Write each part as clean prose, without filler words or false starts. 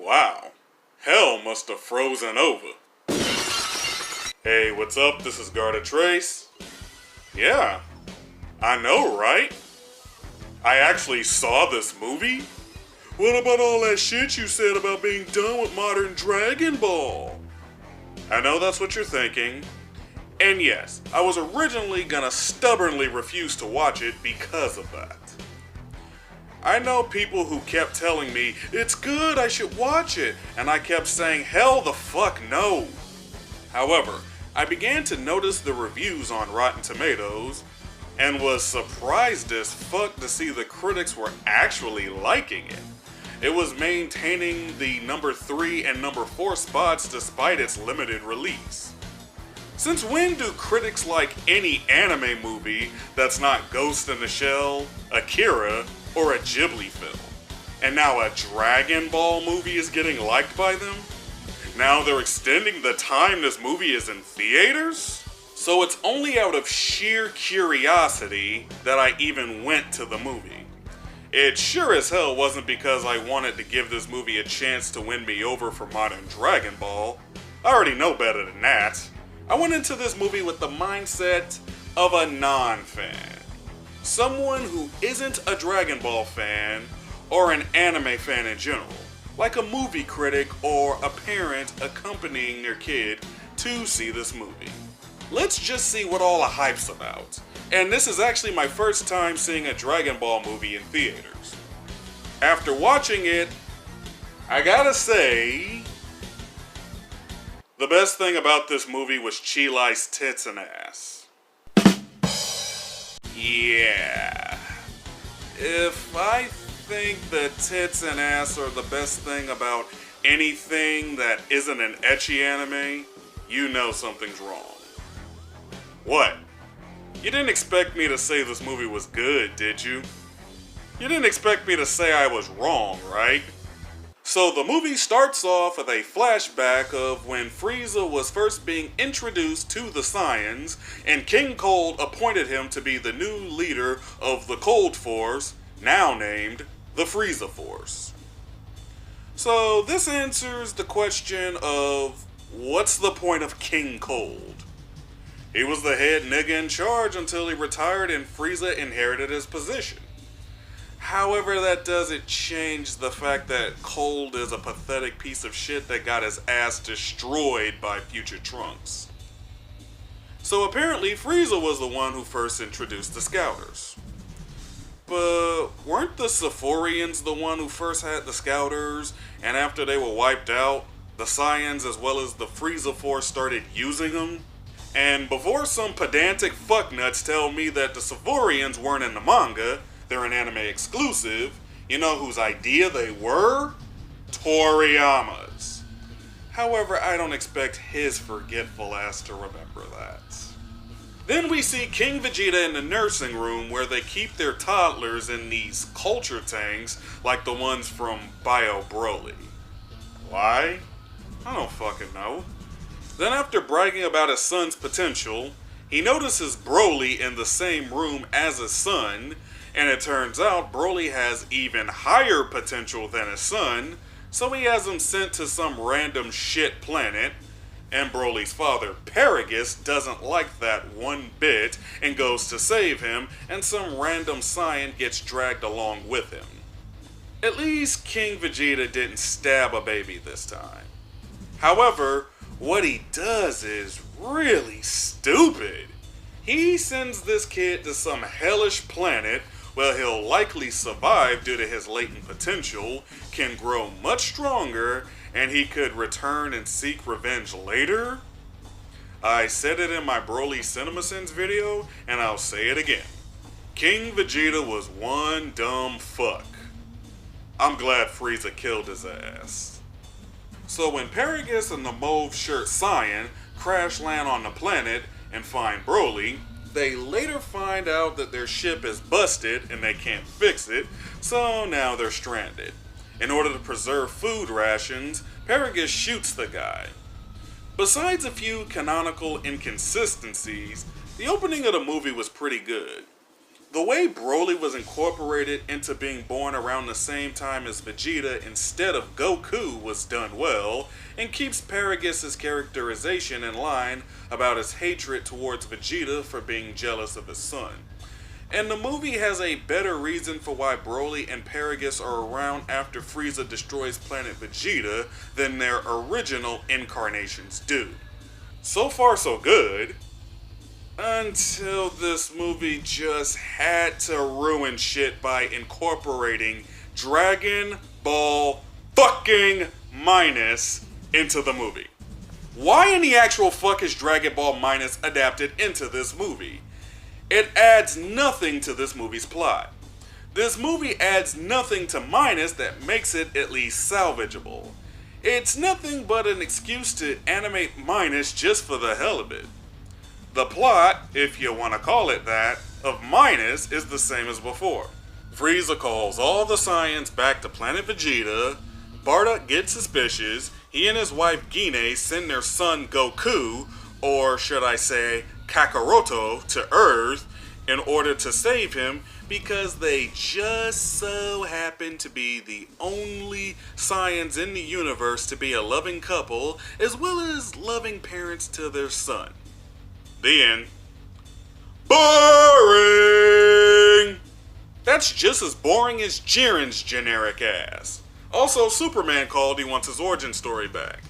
Wow, hell must have frozen over. Hey, what's up? This is Gardetrace. Yeah, I know, right? I actually saw this movie? What about all that shit you said about being done with modern Dragon Ball? I know that's what you're thinking. And yes, I was originally gonna stubbornly refuse to watch it because of that. I know people who kept telling me, it's good, I should watch it, and I kept saying, hell the fuck no. However, I began to notice the reviews on Rotten Tomatoes, and was surprised as fuck to see the critics were actually liking it. It was maintaining the number 3 and number 4 spots despite its limited release. Since when do critics like any anime movie that's not Ghost in the Shell, Akira, or a Ghibli film? And now a Dragon Ball movie is getting liked by them? Now they're extending the time this movie is in theaters? So it's only out of sheer curiosity that I even went to the movie. It sure as hell wasn't because I wanted to give this movie a chance to win me over for modern Dragon Ball. I already know better than that. I went into this movie with the mindset of a non-fan. Someone who isn't a Dragon Ball fan or an anime fan in general. Like a movie critic or a parent accompanying their kid to see this movie. Let's just see what all the hype's about. And this is actually my first time seeing a Dragon Ball movie in theaters. After watching it, I gotta say, the best thing about this movie was Chi-Lai's tits and ass. Yeah. If I think that tits and ass are the best thing about anything that isn't an ecchi anime, you know something's wrong. What? You didn't expect me to say this movie was good, did you? You didn't expect me to say I was wrong, right? So the movie starts off with a flashback of when Frieza was first being introduced to the Saiyans, and King Cold appointed him to be the new leader of the Cold Force, now named the Frieza Force. So this answers the question of, what's the point of King Cold? He was the head nigga in charge until he retired and Frieza inherited his position. However, that doesn't change the fact that Cold is a pathetic piece of shit that got his ass destroyed by future Trunks. So apparently Frieza was the one who first introduced the Scouters. But weren't the Saurians the one who first had the Scouters, and after they were wiped out, the Saiyans as well as the Frieza Force started using them? And before some pedantic fucknuts tell me that the Saurians weren't in the manga, they're an anime exclusive, you know whose idea they were? Toriyama's. However, I don't expect his forgetful ass to remember that. Then we see King Vegeta in the nursing room where they keep their toddlers in these culture tanks like the ones from Bio Broly. Why? I don't fucking know. Then after bragging about his son's potential, he notices Broly in the same room as his son, and it turns out Broly has even higher potential than his son, so he has him sent to some random shit planet, and Broly's father, Paragus, doesn't like that one bit and goes to save him, and some random Saiyan gets dragged along with him. At least King Vegeta didn't stab a baby this time. However, what he does is really stupid. He sends this kid to some hellish planet where he'll likely survive due to his latent potential, can grow much stronger, and he could return and seek revenge later? I said it in my Broly CinemaSins video, and I'll say it again. King Vegeta was one dumb fuck. I'm glad Frieza killed his ass. So when Paragus and the mauve shirt Saiyan crash land on the planet and find Broly, they later find out that their ship is busted and they can't fix it, so now they're stranded. In order to preserve food rations, Paragus shoots the guy. Besides a few canonical inconsistencies, the opening of the movie was pretty good. The way Broly was incorporated into being born around the same time as Vegeta instead of Goku was done well, and keeps Paragus' characterization in line about his hatred towards Vegeta for being jealous of his son. And the movie has a better reason for why Broly and Paragus are around after Frieza destroys planet Vegeta than their original incarnations do. So far so good, until this movie just had to ruin shit by incorporating Dragon Ball fucking Minus into the movie. Why in the actual fuck is Dragon Ball Minus adapted into this movie? It adds nothing to this movie's plot. This movie adds nothing to Minus that makes it at least salvageable. It's nothing but an excuse to animate Minus just for the hell of it. The plot, if you want to call it that, of Minus is the same as before. Frieza calls all the Saiyans back to planet Vegeta, Bardock gets suspicious, he and his wife Gine send their son Goku, or should I say Kakaroto, to Earth in order to save him because they just so happen to be the only Saiyans in the universe to be a loving couple as well as loving parents to their son. The end. Boring! That's just as boring as Jiren's generic ass. Also, Superman called he wants his origin story back.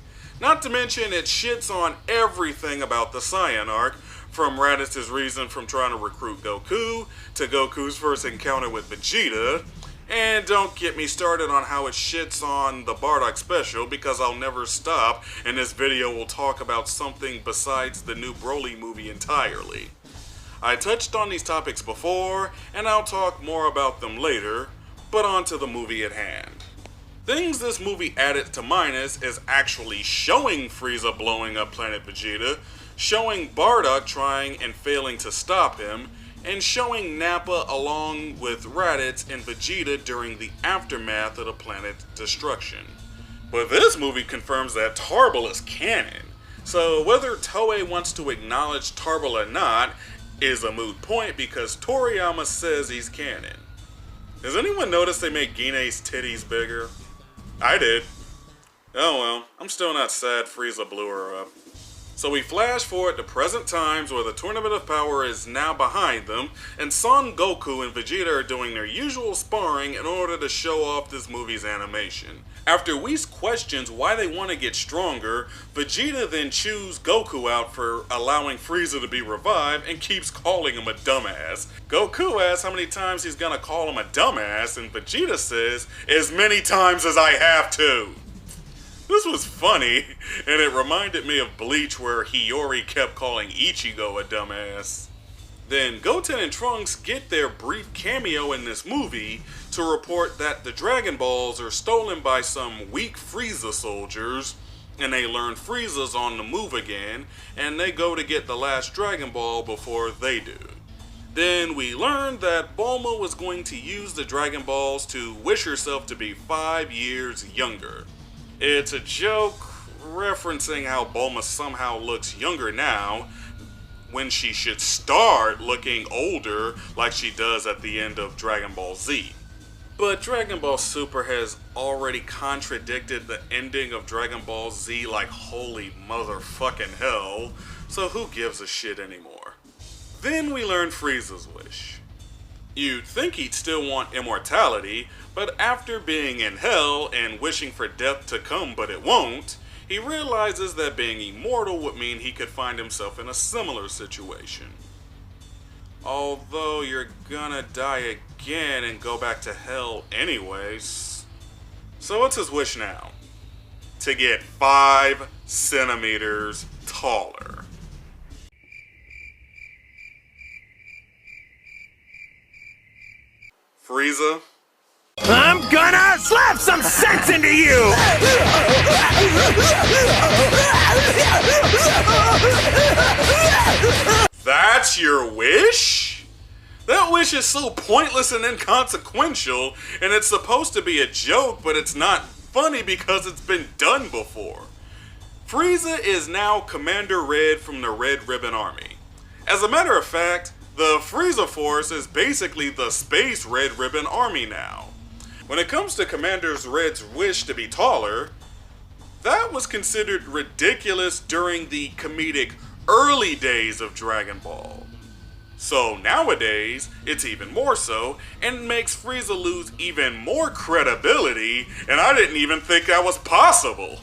Not to mention it shits on everything about the Saiyan arc, from Raditz's reason from trying to recruit Goku, to Goku's first encounter with Vegeta, and don't get me started on how it shits on the Bardock special, because I'll never stop, and this video will talk about something besides the new Broly movie entirely. I touched on these topics before, and I'll talk more about them later, but on to the movie at hand. Things this movie added to Minus is actually showing Frieza blowing up planet Vegeta, showing Bardock trying and failing to stop him, and showing Nappa along with Raditz and Vegeta during the aftermath of the planet's destruction. But this movie confirms that Tarble is canon, so whether Toei wants to acknowledge Tarble or not is a moot point because Toriyama says he's canon. Has anyone noticed they made Gine's titties bigger? I did. Oh well, I'm still not sad Frieza blew her up. So we flash forward to present times where the Tournament of Power is now behind them, and Son Goku and Vegeta are doing their usual sparring in order to show off this movie's animation. After Whis questions why they want to get stronger, Vegeta then chews Goku out for allowing Frieza to be revived and keeps calling him a dumbass. Goku asks how many times he's gonna call him a dumbass, and Vegeta says, "As many times as I have to." This was funny, and it reminded me of Bleach where Hiyori kept calling Ichigo a dumbass. Then Goten and Trunks get their brief cameo in this movie to report that the Dragon Balls are stolen by some weak Frieza soldiers, and they learn Frieza's on the move again, and they go to get the last Dragon Ball before they do. Then we learn that Bulma was going to use the Dragon Balls to wish herself to be 5 years younger. It's a joke referencing how Bulma somehow looks younger now when she should start looking older like she does at the end of Dragon Ball Z. But Dragon Ball Super has already contradicted the ending of Dragon Ball Z like holy motherfucking hell, so who gives a shit anymore? Then we learn Frieza's wish. You'd think he'd still want immortality, but after being in hell and wishing for death to come but it won't, he realizes that being immortal would mean he could find himself in a similar situation. Although you're gonna die again and go back to hell anyways. So what's his wish now? To get 5 centimeters taller. Frieza? I'm gonna slap some sense into you! That's your wish? That wish is so pointless and inconsequential, and it's supposed to be a joke, but it's not funny because it's been done before. Frieza is now Commander Red from the Red Ribbon Army. As a matter of fact, The Frieza Force is basically the Space Red Ribbon Army now. When it comes to Commander Red's wish to be taller, that was considered ridiculous during the comedic early days of Dragon Ball. So nowadays, it's even more so, and makes Frieza lose even more credibility, and I didn't even think that was possible.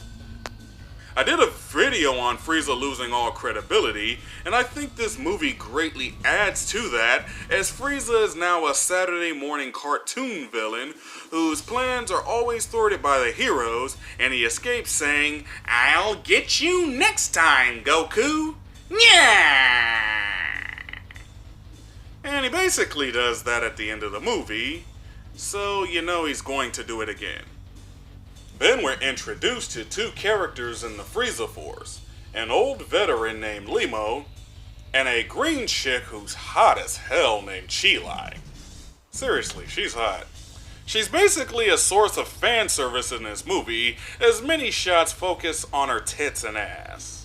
I did a video on Frieza losing all credibility, and I think this movie greatly adds to that, as Frieza is now a Saturday morning cartoon villain whose plans are always thwarted by the heroes, and he escapes saying, "I'll get you next time, Goku! Yeah!" And he basically does that at the end of the movie, so you know he's going to do it again. Then we're introduced to two characters in the Frieza Force, an old veteran named Limo, and a green chick who's hot as hell named Chilai. Seriously, she's hot. She's basically a source of fan service in this movie, as many shots focus on her tits and ass.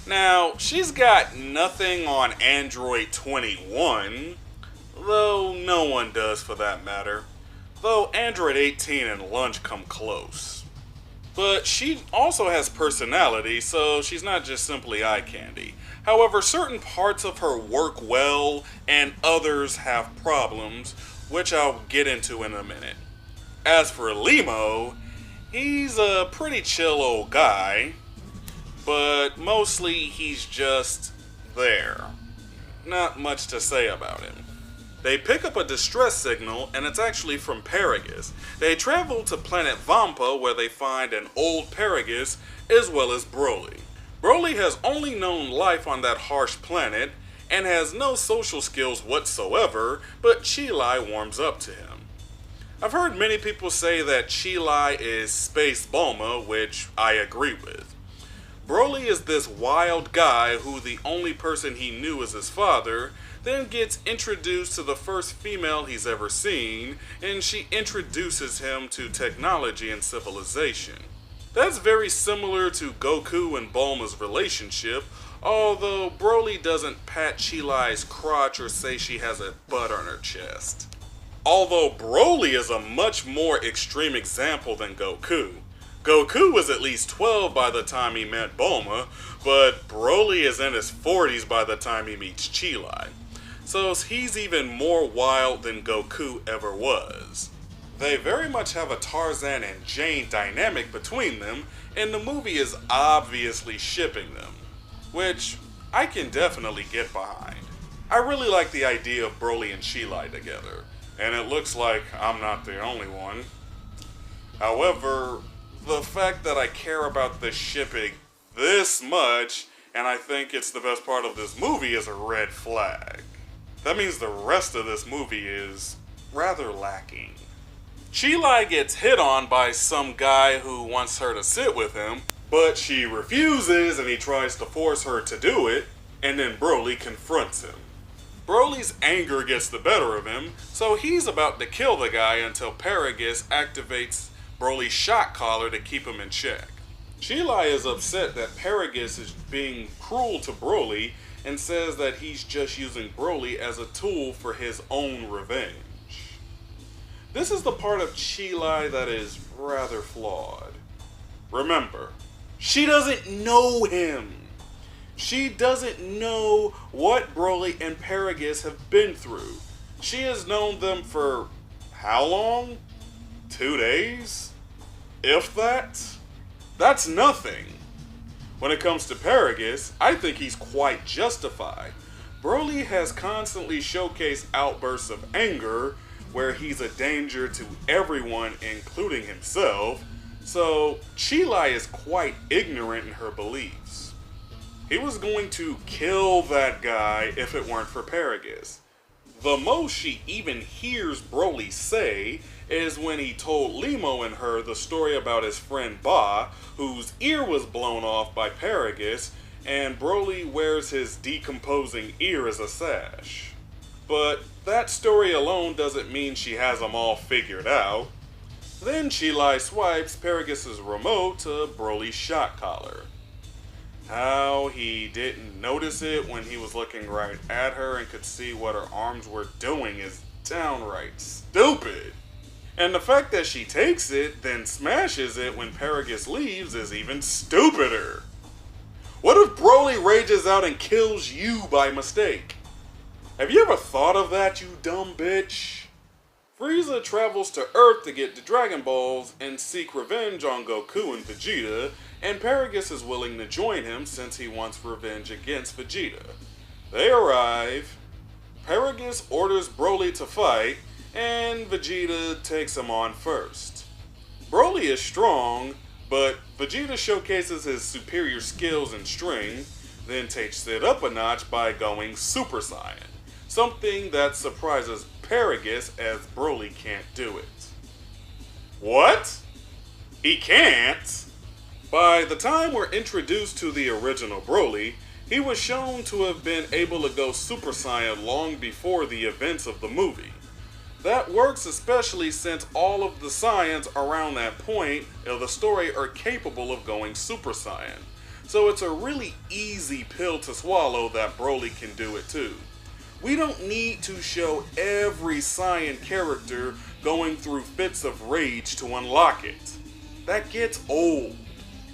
Now, she's got nothing on Android 21, though no one does for that matter. Though Android 18 and Lunch come close. But she also has personality, so she's not just simply eye candy. However, certain parts of her work well, and others have problems, which I'll get into in a minute. As for Limo, he's a pretty chill old guy, but mostly he's just there. Not much to say about him. They pick up a distress signal, and it's actually from Paragus. They travel to planet Vampa, where they find an old Paragus, as well as Broly. Broly has only known life on that harsh planet, and has no social skills whatsoever, but Chilai warms up to him. I've heard many people say that Chilai is Space Bulma, which I agree with. Broly is this wild guy who the only person he knew is his father, then gets introduced to the first female he's ever seen, and she introduces him to technology and civilization. That's very similar to Goku and Bulma's relationship, although Broly doesn't pat Chilai's crotch or say she has a butt on her chest. Although Broly is a much more extreme example than Goku. Goku was at least 12 by the time he met Bulma, but Broly is in his 40s by the time he meets Chilai. So he's even more wild than Goku ever was. They very much have a Tarzan and Jane dynamic between them, and the movie is obviously shipping them, which I can definitely get behind. I really like the idea of Broly and Chilai together, and it looks like I'm not the only one. However, the fact that I care about this shipping this much, and I think it's the best part of this movie, is a red flag. That means the rest of this movie is rather lacking. Chilai gets hit on by some guy who wants her to sit with him, but she refuses and he tries to force her to do it, and then Broly confronts him. Broly's anger gets the better of him, so he's about to kill the guy until Paragus activates Broly's shock collar to keep him in check. Chilai is upset that Paragus is being cruel to Broly and says that he's just using Broly as a tool for his own revenge. This is the part of Chilai that is rather flawed. Remember, she doesn't know him. She doesn't know what Broly and Paragus have been through. She has known them for how long? 2 days? If that? That's nothing. When it comes to Paragus, I think he's quite justified. Broly has constantly showcased outbursts of anger where he's a danger to everyone, including himself, so Chilai is quite ignorant in her beliefs. He was going to kill that guy if it weren't for Paragus. The most she even hears Broly say is when he told Limo and her the story about his friend Ba, whose ear was blown off by Paragus, and Broly wears his decomposing ear as a sash. But that story alone doesn't mean she has them all figured out. Then Chilai swipes Paragus' remote to Broly's shock collar. How he didn't notice it when he was looking right at her and could see what her arms were doing is downright stupid. And the fact that she takes it, then smashes it when Paragus leaves is even stupider. What if Broly rages out and kills you by mistake? Have you ever thought of that, you dumb bitch? Frieza travels to Earth to get the Dragon Balls and seek revenge on Goku and Vegeta, and Paragus is willing to join him since he wants revenge against Vegeta. They arrive, Paragus orders Broly to fight, and Vegeta takes him on first. Broly is strong, but Vegeta showcases his superior skills and strength, then takes it up a notch by going Super Saiyan, something that surprises Paragus as Broly can't do it. What? He can't? By the time we're introduced to the original Broly, he was shown to have been able to go Super Saiyan long before the events of the movie. That works especially since all of the Saiyans around that point of the story are capable of going Super Saiyan. So it's a really easy pill to swallow that Broly can do it too. We don't need to show every Saiyan character going through fits of rage to unlock it. That gets old.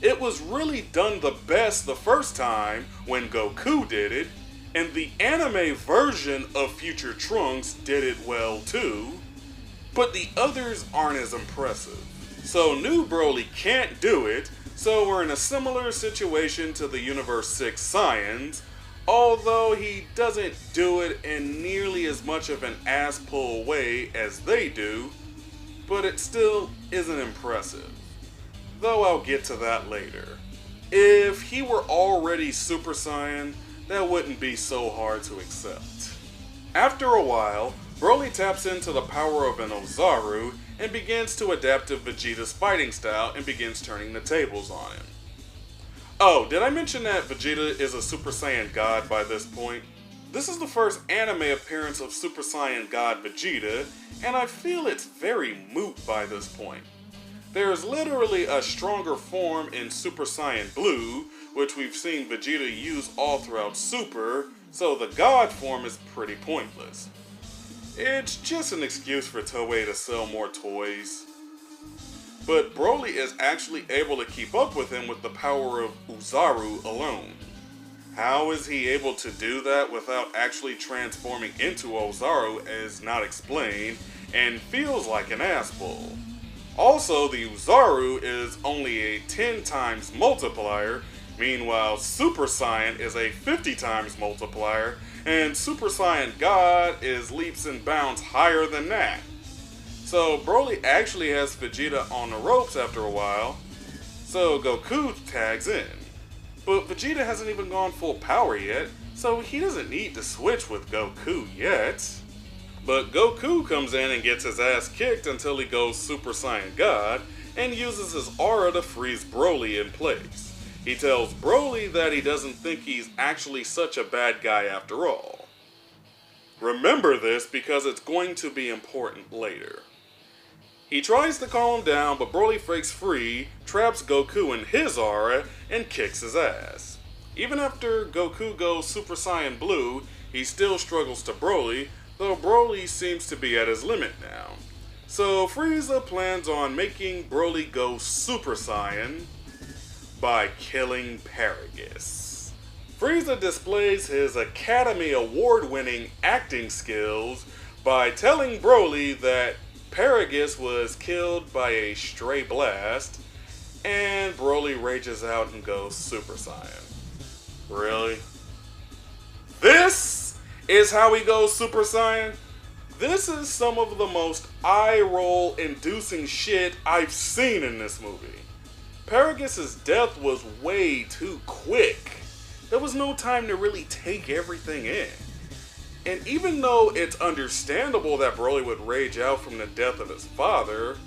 It was really done the best the first time when Goku did it, and the anime version of Future Trunks did it well too, but the others aren't as impressive. So new Broly can't do it, so we're in a similar situation to the Universe 6 Saiyans, although he doesn't do it in nearly as much of an ass-pull way as they do, but it still isn't impressive. Though I'll get to that later. If he were already Super Saiyan, that wouldn't be so hard to accept. After a while, Broly taps into the power of an Ozaru and begins to adapt to Vegeta's fighting style and begins turning the tables on him. Oh, did I mention that Vegeta is a Super Saiyan God by this point? This is the first anime appearance of Super Saiyan God Vegeta, and I feel it's very moot by this point. There is literally a stronger form in Super Saiyan Blue, which we've seen Vegeta use all throughout Super, so the God form is pretty pointless. It's just an excuse for Toei to sell more toys. But Broly is actually able to keep up with him with the power of Ozaru alone. How is he able to do that without actually transforming into Ozaru is not explained, and feels like an assbull. Also, the Ozaru is only a 10 times multiplier, meanwhile Super Saiyan is a 50 times multiplier, and Super Saiyan God is leaps and bounds higher than that. So Broly actually has Vegeta on the ropes after a while, so Goku tags in. But Vegeta hasn't even gone full power yet, so he doesn't need to switch with Goku yet. But Goku comes in and gets his ass kicked until he goes Super Saiyan God and uses his aura to freeze Broly in place. He tells Broly that he doesn't think he's actually such a bad guy after all. Remember this because it's going to be important later. He tries to calm him down, but Broly breaks free, traps Goku in his aura, and kicks his ass. Even after Goku goes Super Saiyan Blue, he still struggles to Broly, though Broly seems to be at his limit now. So Frieza plans on making Broly go Super Saiyan by killing Paragus. Frieza displays his Academy Award-winning acting skills by telling Broly that Paragus was killed by a stray blast, and Broly rages out and goes Super Saiyan. Really? This is how he goes Super Saiyan? This is some of the most eye-roll inducing shit I've seen in this movie. Paragus' death was way too quick. There was no time to really take everything in. And even though it's understandable that Broly would rage out from the death of his father,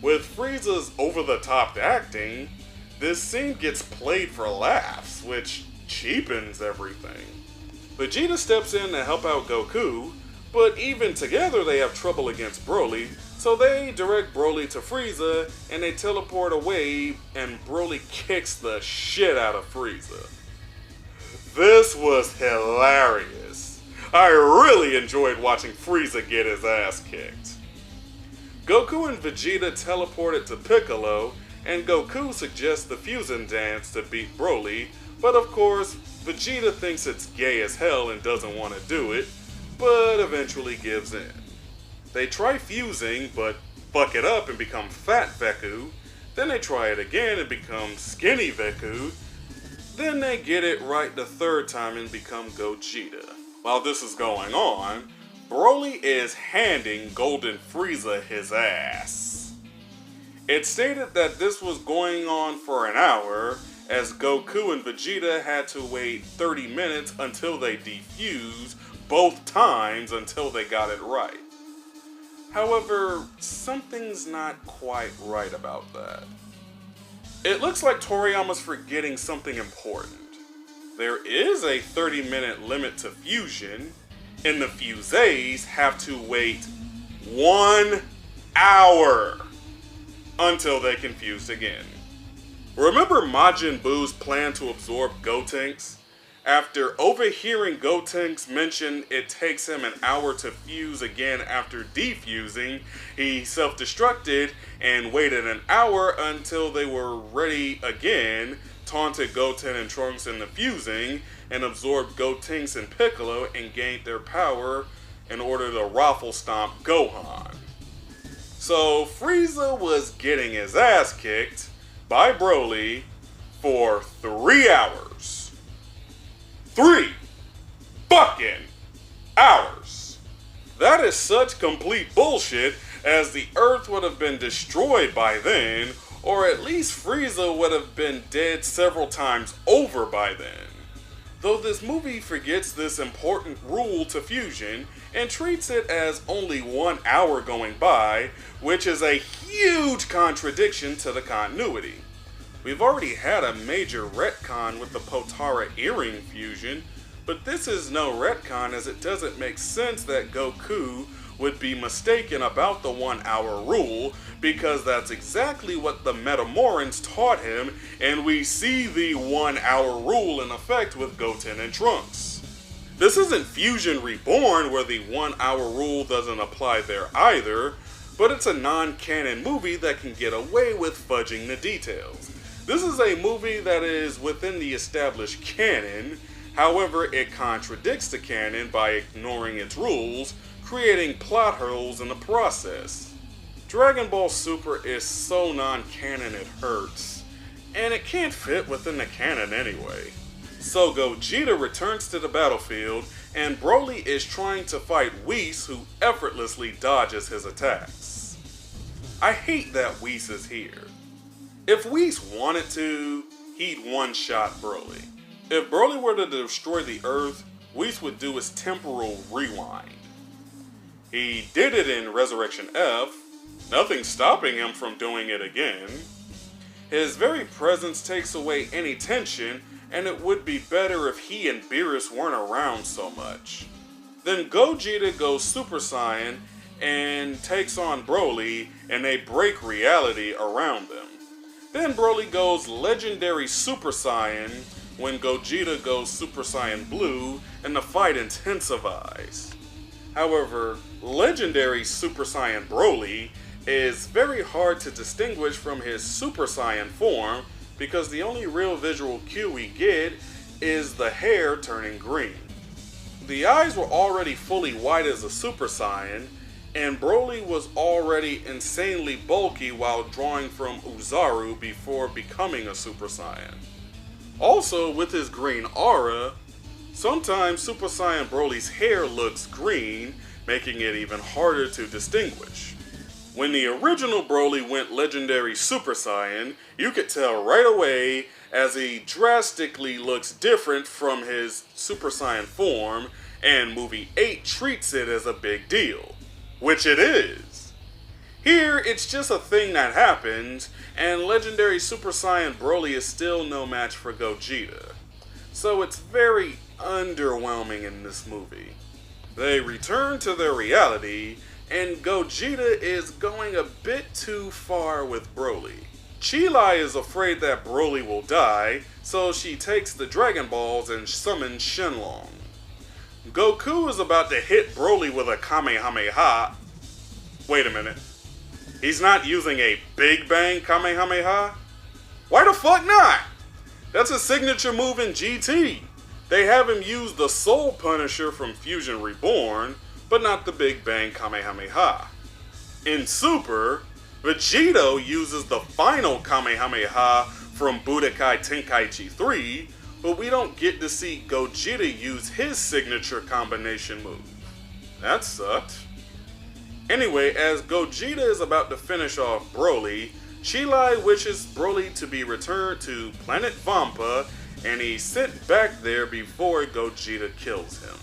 with Frieza's over-the-top acting, this scene gets played for laughs, which cheapens everything. Vegeta steps in to help out Goku, but even together they have trouble against Broly, so they direct Broly to Frieza, and they teleport away, and Broly kicks the shit out of Frieza. This was hilarious. I really enjoyed watching Frieza get his ass kicked. Goku and Vegeta teleported to Piccolo, and Goku suggests the fusion dance to beat Broly, but of course, Vegeta thinks it's gay as hell and doesn't want to do it, but eventually gives in. They try fusing, but fuck it up and become Fat Veku. Then they try it again and become Skinny Veku. Then they get it right the third time and become Gogeta. While this is going on, Broly is handing Golden Frieza his ass. It's stated that this was going on for an hour, as Goku and Vegeta had to wait 30 minutes until they defused both times until they got it right. However, something's not quite right about that. It looks like Toriyama's forgetting something important. There is a 30-minute limit to fusion, and the fusees have to wait 1 hour until they can fuse again. Remember Majin Buu's plan to absorb Gotenks? After overhearing Gotenks mention it takes him an hour to fuse again after defusing, he self-destructed and waited an hour until they were ready again, taunted Goten and Trunks into fusing, and absorbed Gotenks and Piccolo and gained their power in order to raffle stomp Gohan. So Frieza was getting his ass kicked by Broly for 3 hours. 3 fucking hours. That is such complete bullshit, as the Earth would have been destroyed by then, or at least Frieza would have been dead several times over by then. Though this movie forgets this important rule to fusion and treats it as only 1 hour going by, which is a huge contradiction to the continuity. We've already had a major retcon with the Potara earring fusion, but this is no retcon, as it doesn't make sense that Goku would be mistaken about the 1 hour rule, because that's exactly what the Metamorans taught him, and we see the 1 hour rule in effect with Goten and Trunks. This isn't Fusion Reborn, where the 1 hour rule doesn't apply there either, but it's a non-canon movie that can get away with fudging the details. This is a movie that is within the established canon, however it contradicts the canon by ignoring its rules, creating plot holes in the process. Dragon Ball Super is so non-canon it hurts, and it can't fit within the canon anyway. So Gogeta returns to the battlefield, and Broly is trying to fight Whis, who effortlessly dodges his attacks. I hate that Whis is here. If Whis wanted to, he'd one-shot Broly. If Broly were to destroy the Earth, Whis would do his temporal rewind. He did it in Resurrection F, nothing stopping him from doing it again. His very presence takes away any tension, and it would be better if he and Beerus weren't around so much. Then Gogeta goes Super Saiyan and takes on Broly, and they break reality around them. Then Broly goes Legendary Super Saiyan when Gogeta goes Super Saiyan Blue, and the fight intensifies. However, Legendary Super Saiyan Broly is very hard to distinguish from his Super Saiyan form, because the only real visual cue we get is the hair turning green. The eyes were already fully white as a Super Saiyan, and Broly was already insanely bulky while drawing from Uzaru before becoming a Super Saiyan. Also, with his green aura, sometimes Super Saiyan Broly's hair looks green, making it even harder to distinguish. When the original Broly went Legendary Super Saiyan, you could tell right away, as he drastically looks different from his Super Saiyan form, and movie 8 treats it as a big deal. Which it is. Here, it's just a thing that happens, and Legendary Super Saiyan Broly is still no match for Gogeta. So it's very underwhelming in this movie. They return to their reality, and Gogeta is going a bit too far with Broly. Chi-Lai is afraid that Broly will die, so she takes the Dragon Balls and summons Shenlong. Goku is about to hit Broly with a Kamehameha. Wait a minute. He's not using a Big Bang Kamehameha? Why the fuck not? That's a signature move in GT. They have him use the Soul Punisher from Fusion Reborn, but not the Big Bang Kamehameha. In Super, Vegito uses the final Kamehameha from Budokai Tenkaichi 3, but we don't get to see Gogeta use his signature combination move. That sucked. Anyway, as Gogeta is about to finish off Broly, Chi-Lai wishes Broly to be returned to Planet Vampa, and he's sent back there before Gogeta kills him.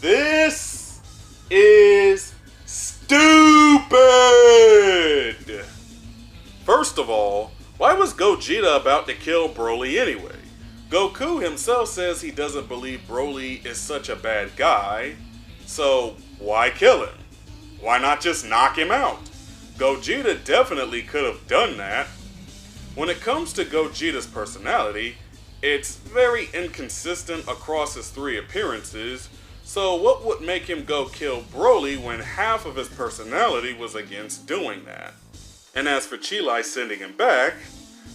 This is stupid! First of all, why was Gogeta about to kill Broly anyway? Goku himself says he doesn't believe Broly is such a bad guy, so why kill him? Why not just knock him out? Gogeta definitely could have done that. When it comes to Gogeta's personality, it's very inconsistent across his 3 appearances, so what would make him go kill Broly when half of his personality was against doing that? And as for Chi-Lai sending him back,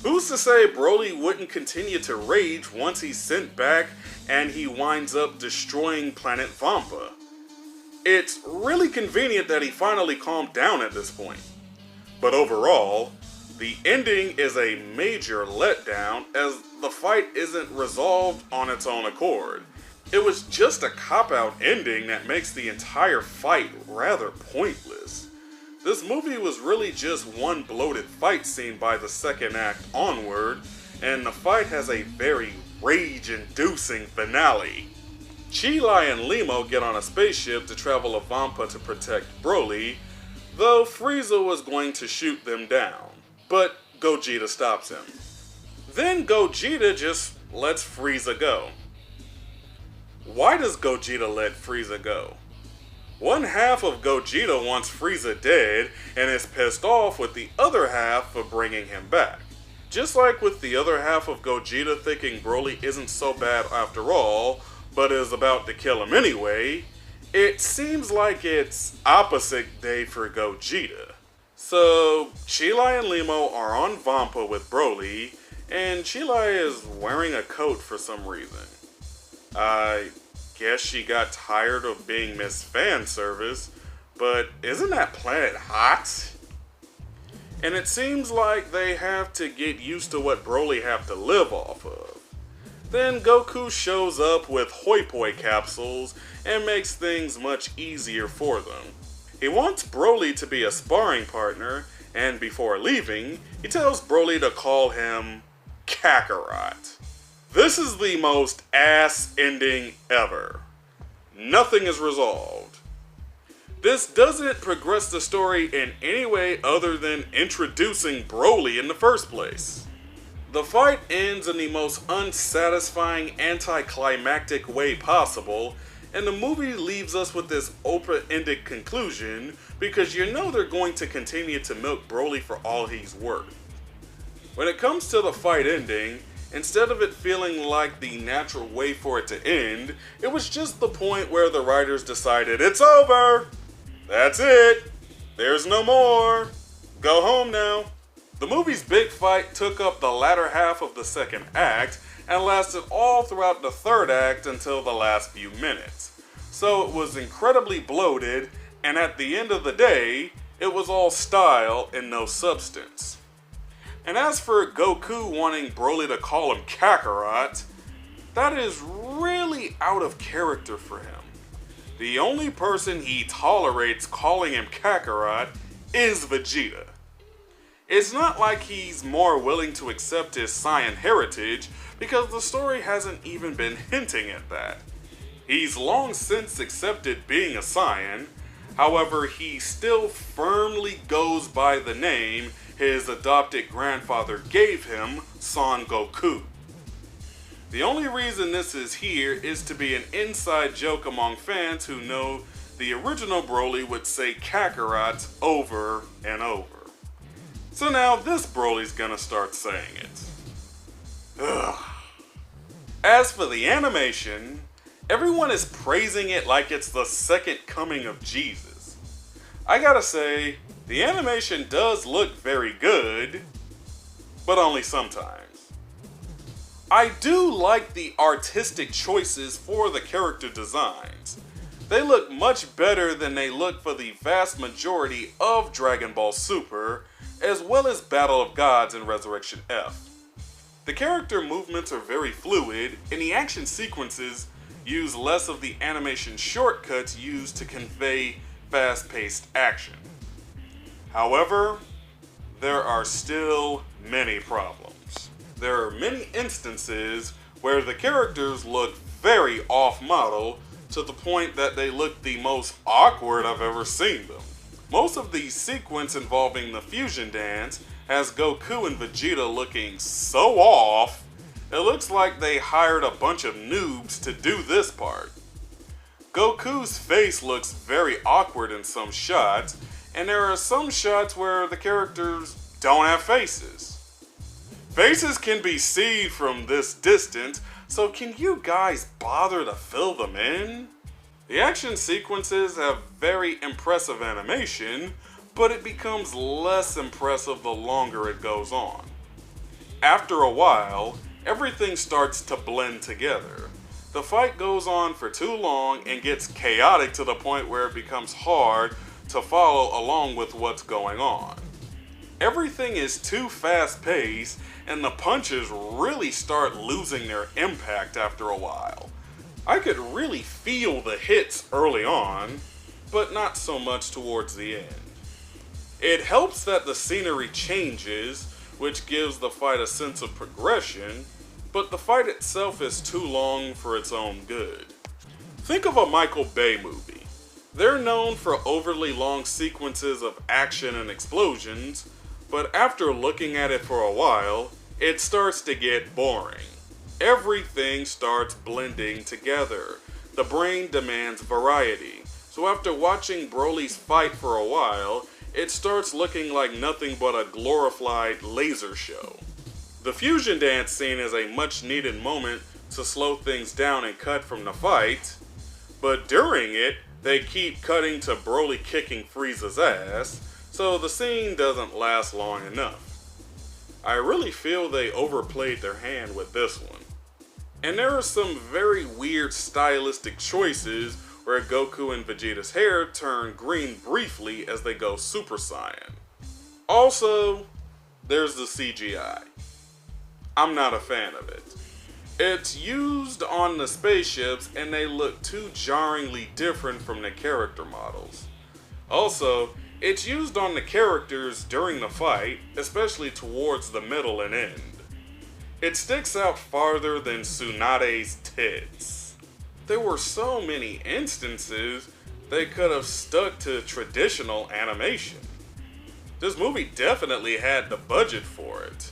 who's to say Broly wouldn't continue to rage once he's sent back and he winds up destroying Planet Vampa? It's really convenient that he finally calmed down at this point. But overall, the ending is a major letdown as the fight isn't resolved on its own accord. It was just a cop-out ending that makes the entire fight rather pointless. This movie was really just one bloated fight scene by the second act onward, and the fight has a very rage-inducing finale. Chi-Lai and Limo get on a spaceship to travel to Vampa to protect Broly, though Frieza was going to shoot them down, but Gogeta stops him. Then Gogeta just lets Frieza go. Why does Gogeta let Frieza go? One half of Gogeta wants Frieza dead and is pissed off with the other half for bringing him back. Just like with the other half of Gogeta thinking Broly isn't so bad after all, but is about to kill him anyway, it seems like it's opposite day for Gogeta. So, Chi-Lai and Limo are on Vampa with Broly, and Chi-Lai is wearing a coat for some reason. I guess she got tired of being Miss Fan Service, but isn't that planet hot? And it seems like they have to get used to what Broly have to live off of. Then Goku shows up with Hoi Poi capsules and makes things much easier for them. He wants Broly to be a sparring partner, and before leaving, he tells Broly to call him Kakarot. This is the most ass ending ever. Nothing is resolved. This doesn't progress the story in any way other than introducing Broly in the first place. The fight ends in the most unsatisfying, anticlimactic way possible, and the movie leaves us with this open-ended conclusion because you know they're going to continue to milk Broly for all he's worth. When it comes to the fight ending, instead of it feeling like the natural way for it to end, it was just the point where the writers decided it's over! That's it! There's no more! Go home now! The movie's big fight took up the latter half of the second act and lasted all throughout the third act until the last few minutes. So it was incredibly bloated, and at the end of the day, it was all style and no substance. And as for Goku wanting Broly to call him Kakarot, that is really out of character for him. The only person he tolerates calling him Kakarot is Vegeta. It's not like he's more willing to accept his Saiyan heritage because the story hasn't even been hinting at that. He's long since accepted being a Saiyan, however he still firmly goes by the name his adopted grandfather gave him, Son Goku. The only reason this is here is to be an inside joke among fans who know the original Broly would say Kakarot over and over. So now this Broly's gonna start saying it. Ugh. As for the animation, everyone is praising it like it's the second coming of Jesus. I gotta say, the animation does look very good, but only sometimes. I do like the artistic choices for the character designs. They look much better than they look for the vast majority of Dragon Ball Super, as well as Battle of Gods and Resurrection F. The character movements are very fluid, and the action sequences use less of the animation shortcuts used to convey fast-paced action. However, there are still many problems. There are many instances where the characters look very off-model to the point that they look the most awkward I've ever seen them. Most of the sequence involving the fusion dance has Goku and Vegeta looking so off, it looks like they hired a bunch of noobs to do this part. Goku's face looks very awkward in some shots, and there are some shots where the characters don't have faces. Faces can be seen from this distance, so can you guys bother to fill them in? The action sequences have very impressive animation, but it becomes less impressive the longer it goes on. After a while, everything starts to blend together. The fight goes on for too long and gets chaotic to the point where it becomes hard to follow along with what's going on. Everything is too fast-paced, and the punches really start losing their impact after a while. I could really feel the hits early on, but not so much towards the end. It helps that the scenery changes, which gives the fight a sense of progression, but the fight itself is too long for its own good. Think of a Michael Bay movie. They're known for overly long sequences of action and explosions, but after looking at it for a while, it starts to get boring. Everything starts blending together. The brain demands variety. So after watching Broly's fight for a while, it starts looking like nothing but a glorified laser show. The fusion dance scene is a much needed moment to slow things down and cut from the fight, but during it, they keep cutting to Broly kicking Frieza's ass, so the scene doesn't last long enough. I really feel they overplayed their hand with this one. And there are some very weird stylistic choices where Goku and Vegeta's hair turn green briefly as they go Super Saiyan. Also, there's the CGI. I'm not a fan of it. It's used on the spaceships and they look too jarringly different from the character models. Also, it's used on the characters during the fight, especially towards the middle and end. It sticks out farther than Tsunade's tits. There were so many instances they could have stuck to traditional animation. This movie definitely had the budget for it.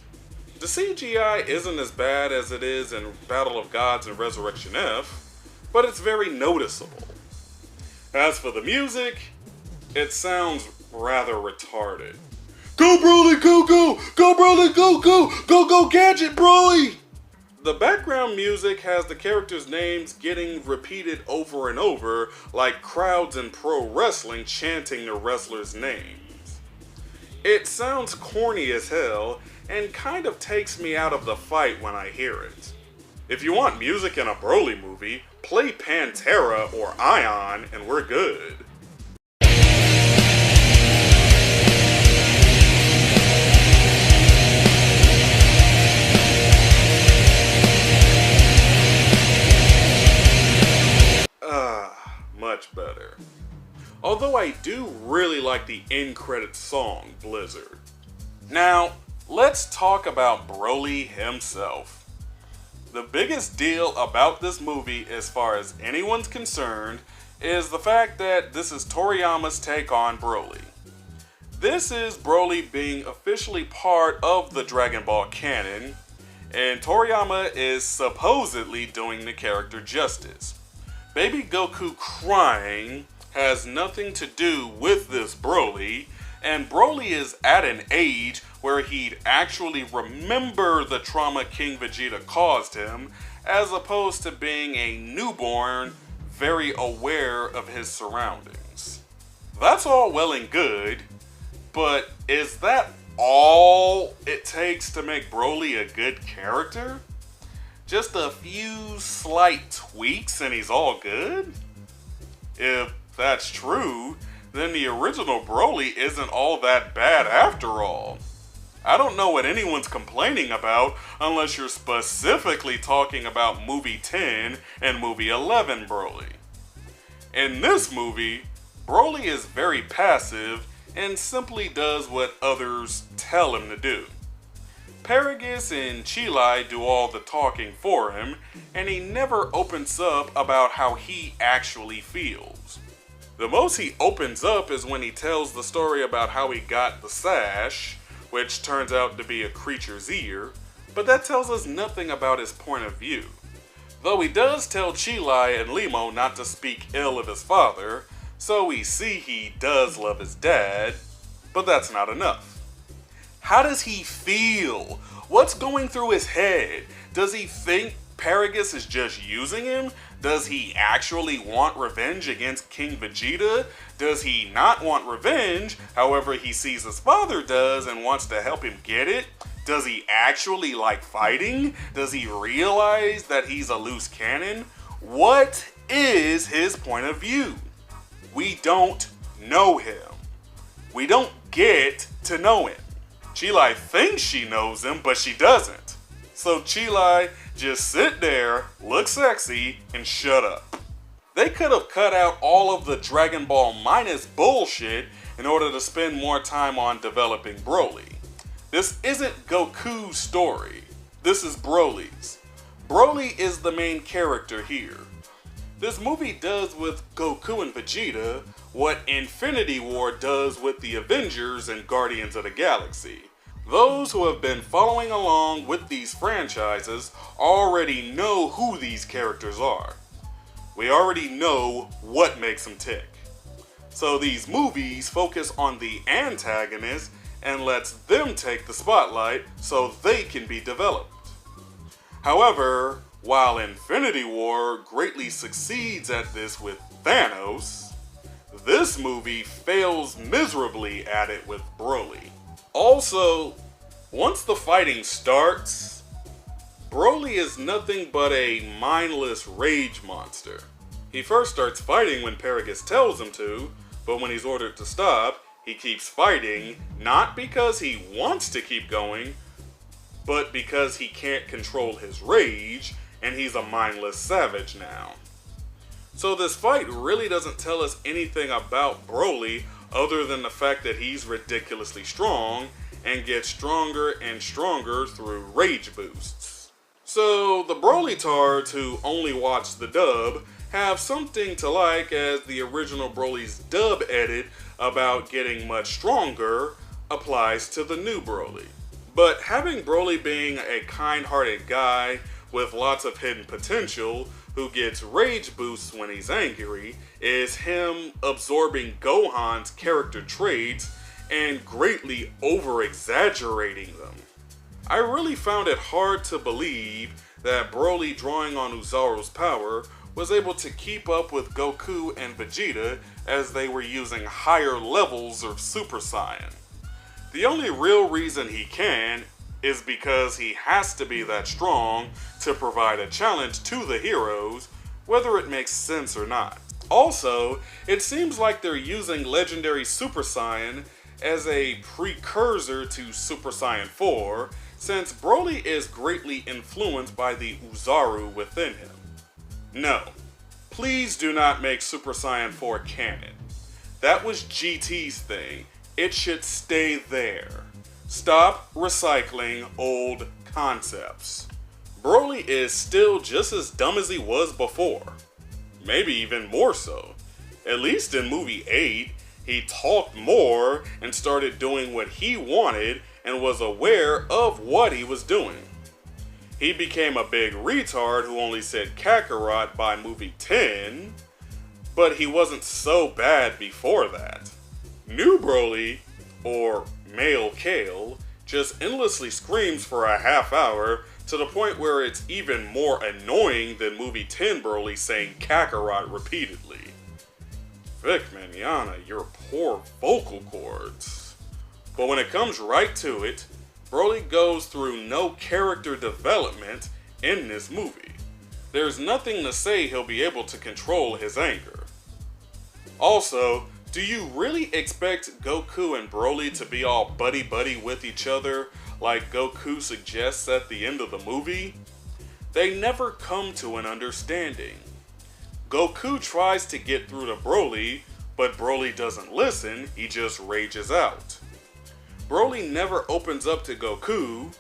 The CGI isn't as bad as it is in Battle of Gods and Resurrection F, but it's very noticeable. As for the music, it sounds rather retarded. Go Broly, go go! Go Broly, go go! Go go Gadget Broly! The background music has the characters' names getting repeated over and over like crowds in pro wrestling chanting the wrestlers' names. It sounds corny as hell and kind of takes me out of the fight when I hear it. If you want music in a Broly movie, play Pantera or Ion and we're good. Much better. Although I do really like the end credits song, Blizzard. Now, let's talk about Broly himself. The biggest deal about this movie, as far as anyone's concerned, is the fact that this is Toriyama's take on Broly. This is Broly being officially part of the Dragon Ball canon, and Toriyama is supposedly doing the character justice. Baby Goku crying has nothing to do with this Broly, And Broly is at an age where he'd actually remember the trauma King Vegeta caused him, as opposed to being a newborn, very aware of his surroundings. That's all well and good, but is that all it takes to make Broly a good character? Just a few slight tweaks and he's all good? If that's true, then the original Broly isn't all that bad after all. I don't know what anyone's complaining about unless you're specifically talking about movie 10 and movie 11 Broly. In this movie, Broly is very passive and simply does what others tell him to do. Paragus and Chilai do all the talking for him, and he never opens up about how he actually feels. The most he opens up is when he tells the story about how he got the sash, which turns out to be a creature's ear, but that tells us nothing about his point of view. Though he does tell Chilai and Limo not to speak ill of his father, so we see he does love his dad, but that's not enough. How does he feel? What's going through his head? Does he think Paragus is just using him? Does he actually want revenge against King Vegeta? Does he not want revenge, however he sees his father does and wants to help him get it? Does he actually like fighting? Does he realize that he's a loose cannon? What is his point of view? We don't know him. We don't get to know him. Chilai thinks she knows him, but she doesn't. So Chilai just sit there, look sexy, and shut up. They could have cut out all of the Dragon Ball minus bullshit in order to spend more time on developing Broly. This isn't Goku's story. This is Broly's. Broly is the main character here. This movie does with Goku and Vegeta what Infinity War does with the Avengers and Guardians of the Galaxy. Those who have been following along with these franchises already know who these characters are. We already know what makes them tick. So these movies focus on the antagonists and lets them take the spotlight so they can be developed. However, while Infinity War greatly succeeds at this with Thanos, this movie fails miserably at it with Broly. Also, once the fighting starts, Broly is nothing but a mindless rage monster. He first starts fighting when Paragus tells him to, but when he's ordered to stop, he keeps fighting, not because he wants to keep going, but because he can't control his rage, and he's a mindless savage now. So this fight really doesn't tell us anything about Broly other than the fact that he's ridiculously strong and gets stronger and stronger through rage boosts. So the Broly tards who only watch the dub have something to like, as the original Broly's dub edit about getting much stronger applies to the new Broly. But having Broly being a kind-hearted guy with lots of hidden potential who gets rage boosts when he's angry is him absorbing Gohan's character traits and greatly over-exaggerating them. I really found it hard to believe that Broly, drawing on Uzaru's power, was able to keep up with Goku and Vegeta as they were using higher levels of Super Saiyan. The only real reason he can is because he has to be that strong to provide a challenge to the heroes, whether it makes sense or not. Also, it seems like they're using Legendary Super Saiyan as a precursor to Super Saiyan 4, since Broly is greatly influenced by the Uzaru within him. No, please do not make Super Saiyan 4 canon. That was GT's thing. It should stay there. Stop recycling old concepts. Broly is still just as dumb as he was before. Maybe even more so. At least in movie 8, he talked more and started doing what he wanted and was aware of what he was doing. He became a big retard who only said Kakarot by movie 10, but he wasn't so bad before that. New Broly or male Kale, just endlessly screams for a half hour to the point where it's even more annoying than movie 10 Broly saying Kakarot repeatedly. Vic Mignogna, your poor vocal cords. But when it comes right to it, Broly goes through no character development in this movie. There's nothing to say he'll be able to control his anger. Also, do you really expect Goku and Broly to be all buddy-buddy with each other like Goku suggests at the end of the movie? They never come to an understanding. Goku tries to get through to Broly, but Broly doesn't listen, he just rages out. Broly never opens up to Goku,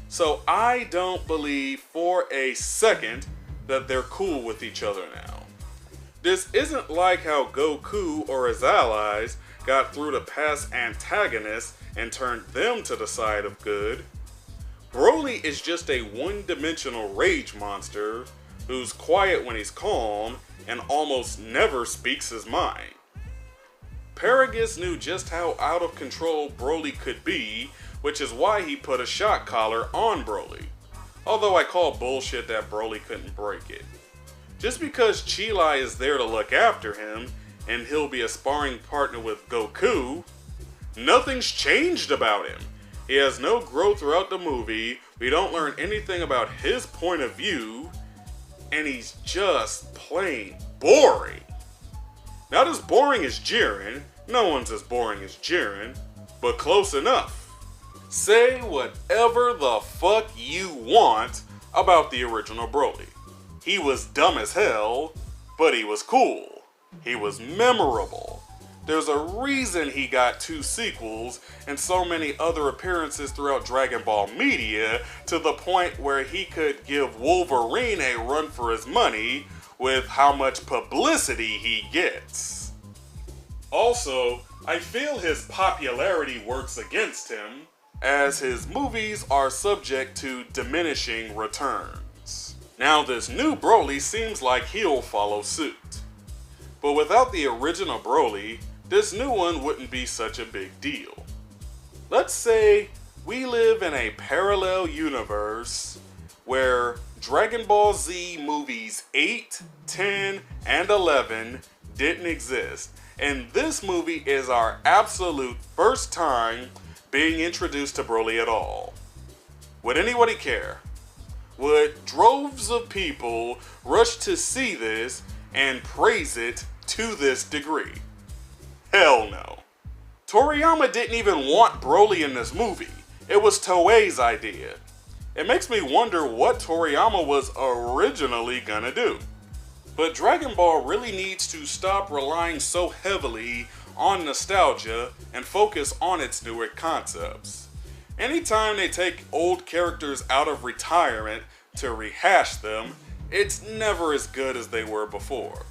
so I don't believe for a second that they're cool with each other now. This isn't like how Goku or his allies got through to past antagonists and turned them to the side of good. Broly is just a one-dimensional rage monster who's quiet when he's calm and almost never speaks his mind. Paragus knew just how out of control Broly could be, which is why he put a shock collar on Broly. Although I call bullshit that Broly couldn't break it. Just because Chi-Lai is there to look after him, and he'll be a sparring partner with Goku, nothing's changed about him. He has no growth throughout the movie, we don't learn anything about his point of view, and he's just plain boring. Not as boring as Jiren, no one's as boring as Jiren, but close enough. Say whatever the fuck you want about the original Broly. He was dumb as hell, but he was cool. He was memorable. There's a reason he got 2 sequels and so many other appearances throughout Dragon Ball media to the point where he could give Wolverine a run for his money with how much publicity he gets. Also, I feel his popularity works against him, as his movies are subject to diminishing returns. Now this new Broly seems like he'll follow suit. But without the original Broly, this new one wouldn't be such a big deal. Let's say we live in a parallel universe where Dragon Ball Z movies 8, 10, and 11 didn't exist, and this movie is our absolute first time being introduced to Broly at all. Would anybody care? Would droves of people rush to see this and praise it to this degree? Hell no. Toriyama didn't even want Broly in this movie. It was Toei's idea. It makes me wonder what Toriyama was originally gonna do. But Dragon Ball really needs to stop relying so heavily on nostalgia and focus on its newer concepts. Anytime they take old characters out of retirement to rehash them, it's never as good as they were before.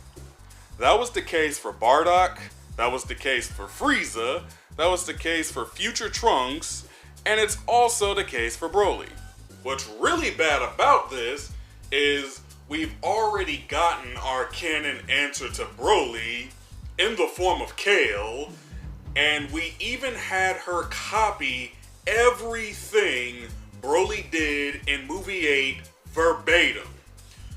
That was the case for Bardock, that was the case for Frieza, that was the case for Future Trunks, and it's also the case for Broly. What's really bad about this is we've already gotten our canon answer to Broly in the form of Kale, and we even had her copy everything Broly did in movie 8 verbatim.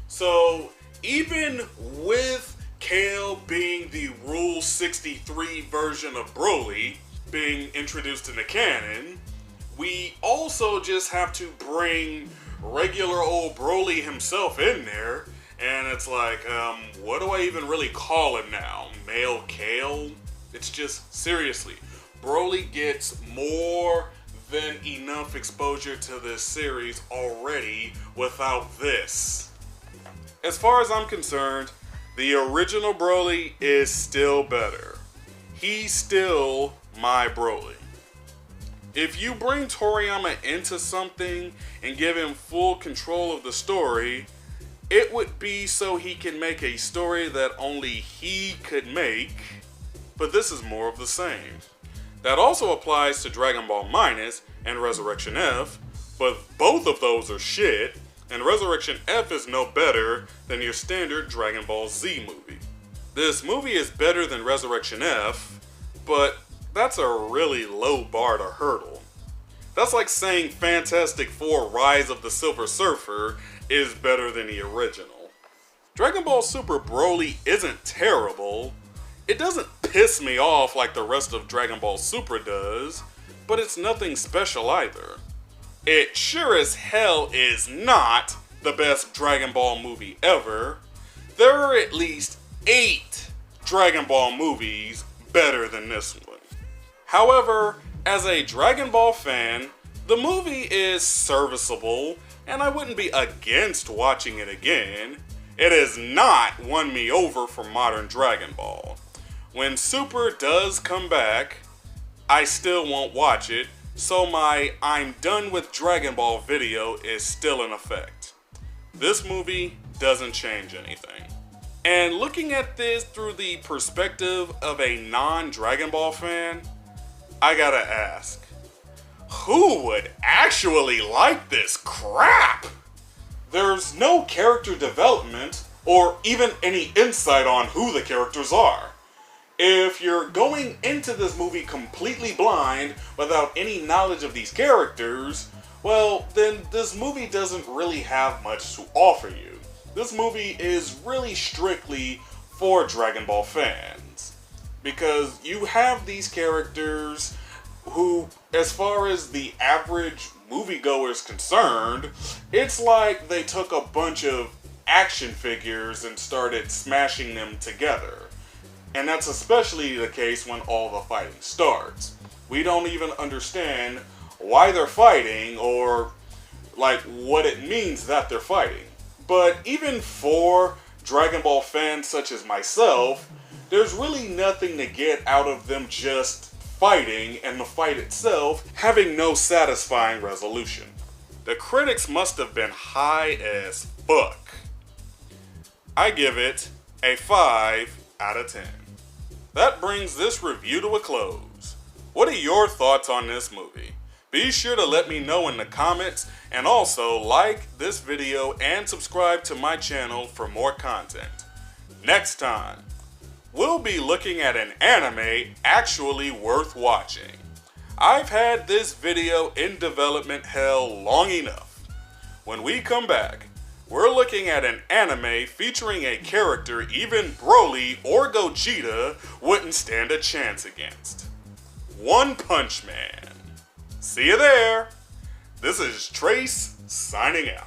So even with Kale being the Rule 63 version of Broly being introduced in the canon, we also just have to bring regular old Broly himself in there, and it's like, what do I even really call him now? Male Kale? It's just, seriously, Broly gets more than enough exposure to this series already without this. As far as I'm concerned, the original Broly is still better. He's still my Broly. If you bring Toriyama into something and give him full control of the story, it would be so he can make a story that only he could make, but this is more of the same. That also applies to Dragon Ball Minus and Resurrection F, but both of those are shit, and Resurrection F is no better than your standard Dragon Ball Z movie. This movie is better than Resurrection F, but That's a really low bar to hurdle. That's like saying Fantastic Four Rise of the Silver Surfer is better than the original. Dragon Ball Super Broly isn't terrible. It doesn't piss me off like the rest of Dragon Ball Super does, but it's nothing special either. It sure as hell is not the best Dragon Ball movie ever. There are at least 8 Dragon Ball movies better than this one. However, as a Dragon Ball fan, the movie is serviceable, and I wouldn't be against watching it again. It has not won me over for modern Dragon Ball. When Super does come back, I still won't watch it, so my I'm done with Dragon Ball video is still in effect. This movie doesn't change anything. And looking at this through the perspective of a non-Dragon Ball fan, I gotta ask, who would actually like this crap? There's no character development or even any insight on who the characters are. If you're going into this movie completely blind without any knowledge of these characters, well, then this movie doesn't really have much to offer you. This movie is really strictly for Dragon Ball fans, because you have these characters who, as far as the average moviegoer is concerned, it's like they took a bunch of action figures and started smashing them together. And that's especially the case when all the fighting starts. We don't even understand why they're fighting or like what it means that they're fighting. But even for Dragon Ball fans such as myself, there's really nothing to get out of them just fighting and the fight itself having no satisfying resolution. The critics must have been high as fuck. I give it a 5 out of 10. That brings this review to a close. What are your thoughts on this movie? Be sure to let me know in the comments, and also like this video and subscribe to my channel for more content. Next time, we'll be looking at an anime actually worth watching. I've had this video in development hell long enough. When we come back, we're looking at an anime featuring a character even Broly or Gogeta wouldn't stand a chance against. One Punch Man. See you there. This is Trace signing out.